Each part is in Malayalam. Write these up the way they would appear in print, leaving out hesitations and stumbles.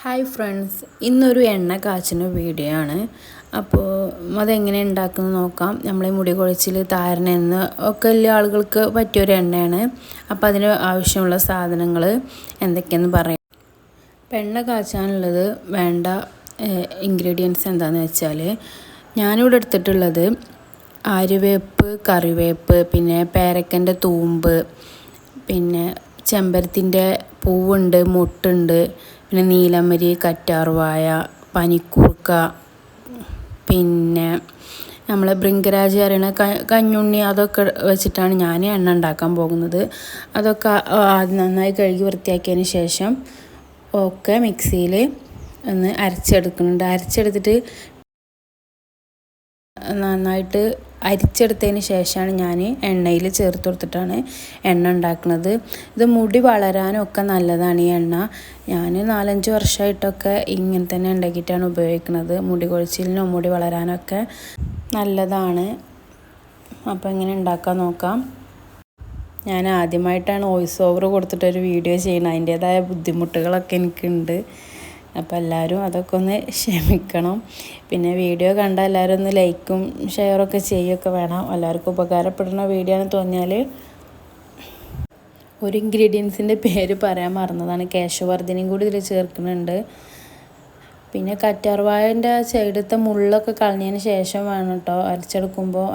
ഹായ് ഫ്രണ്ട്സ്, ഇന്നൊരു എണ്ണ കാച്ചുന്ന വീഡിയോ ആണ്. അപ്പോൾ അതെങ്ങനെ ഉണ്ടാക്കുന്നത് നോക്കാം. നമ്മളെ മുടി കൊഴിച്ചിൽ, താരൻ എന്ന് ഒക്കെ എല്ലാ ആളുകൾക്ക് പറ്റിയൊരു എണ്ണയാണ്. അപ്പോൾ അതിന് ആവശ്യമുള്ള സാധനങ്ങൾ എന്തൊക്കെയെന്ന് പറയാം. അപ്പോൾ എണ്ണ കാച്ചാനുള്ളത് വേണ്ട ഇൻഗ്രീഡിയൻസ് എന്താണെന്ന് വെച്ചാൽ, ഞാനിവിടെ എടുത്തിട്ടുള്ളത് ആര്യവേപ്പ്, കറിവേപ്പ്, പിന്നെ പേരക്കൻ്റെ തൂമ്പ്, പിന്നെ ചെമ്പരത്തിൻ്റെ പൂവുണ്ട്, മൊട്ടുണ്ട്, പിന്നെ നീലമരി, കറ്റാർവാഴ, പനിക്കൂർക്ക, പിന്നെ നമ്മൾ ഭൃംഗരാജ് അറിയണ കഞ്ഞുണ്ണി, അതൊക്കെ വെച്ചിട്ടാണ് ഞാൻ എണ്ണ ഉണ്ടാക്കാൻ പോകുന്നത്. അതൊക്കെ നന്നായി കഴുകി വൃത്തിയാക്കിയതിന് ശേഷം ഒക്കെ മിക്സിയിൽ ഒന്ന് അരച്ചെടുത്തിട്ട് നന്നായിട്ട് അരിച്ചെടുത്തതിന് ശേഷമാണ് ഞാൻ എണ്ണയിൽ ചേർത്ത് കൊടുത്തിട്ടാണ് എണ്ണ ഉണ്ടാക്കുന്നത്. ഇത് മുടി വളരാനൊക്കെ നല്ലതാണ് ഈ എണ്ണ. ഞാൻ 4-5 വർഷമായിട്ടൊക്കെ ഇങ്ങനെ തന്നെ ഉണ്ടാക്കിയിട്ടാണ് ഉപയോഗിക്കുന്നത്. മുടി കൊഴിച്ചിലിനും മുടി വളരാനൊക്കെ നല്ലതാണ്. അപ്പോൾ ഇങ്ങനെ ഉണ്ടാക്കാൻ നോക്കാം. ഞാൻ ആദ്യമായിട്ടാണ് വോയിസ് ഓവർ കൊടുത്തിട്ടൊരു വീഡിയോ ചെയ്യുന്നത്. അതിൻ്റേതായ ബുദ്ധിമുട്ടുകളൊക്കെ എനിക്കുണ്ട്. അപ്പോൾ എല്ലാവരും അതൊക്കെ ഒന്ന് ക്ഷമിക്കണം. പിന്നെ വീഡിയോ കണ്ടാൽ എല്ലാവരും ഒന്ന് ലൈക്കും ഷെയറൊക്കെ ചെയ്യുകയൊക്കെ വേണം. എല്ലാവർക്കും ഉപകാരപ്പെടുന്ന വീഡിയോ ആണെന്ന് തോന്നിയാൽ. ഒരു ഇൻഗ്രീഡിയൻസിൻ്റെ പേര് പറയാൻ മറന്നതാണ്. കേശവർദ്ധിനിയും കൂടി ഇതിൽ ചേർക്കുന്നുണ്ട്. പിന്നെ കറ്റാർവാഴൻ്റെ സൈഡത്തെ മുള്ളൊക്കെ കളഞ്ഞതിന് ശേഷം വേണം കേട്ടോ അരച്ചെടുക്കുമ്പോൾ.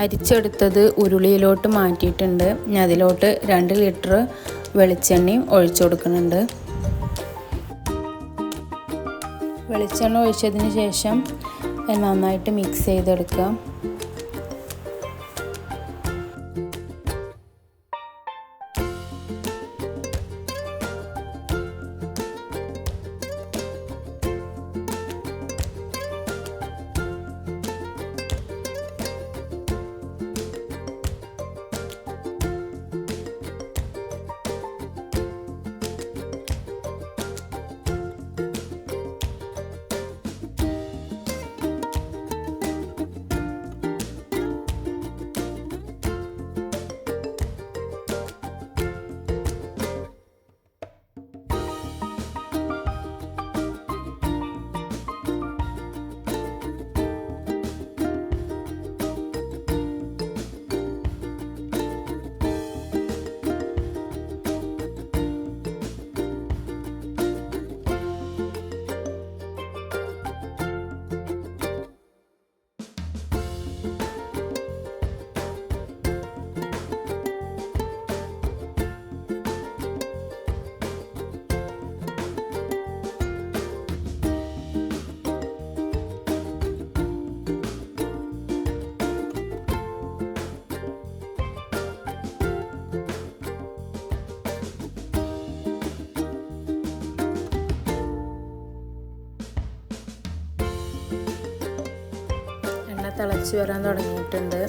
അരിച്ചെടുത്തത് ഉരുളിയിലോട്ട് മാറ്റിയിട്ടുണ്ട്. ഞാൻ അതിലോട്ട് 2 ലിറ്റർ വെളിച്ചെണ്ണയും ഒഴിച്ചു കൊടുക്കുന്നുണ്ട്. വെളിച്ചെണ്ണ ഒഴിച്ചതിന് ശേഷം നന്നായിട്ട് മിക്സ് ചെയ്തെടുക്കാം. തിളച്ച് വരാൻ തുടങ്ങിയിട്ടുണ്ട്.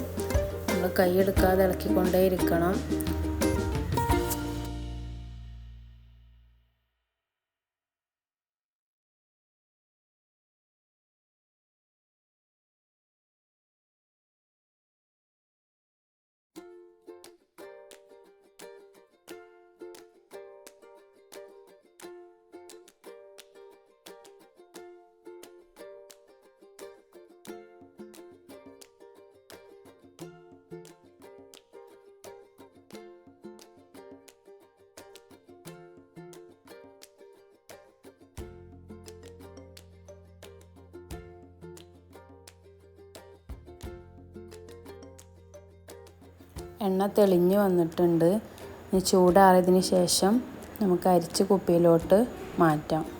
നമ്മൾ കൈയെടുക്കാതെ ഇളക്കിക്കൊണ്ടേ ഇരിക്കണം. എണ്ണ തെളിഞ്ഞു വന്നിട്ടുണ്ട്. ഇനി ചൂടാറിയതിന് ശേഷം നമുക്ക് അരിച്ച് കുപ്പിയിലോട്ട് മാറ്റാം.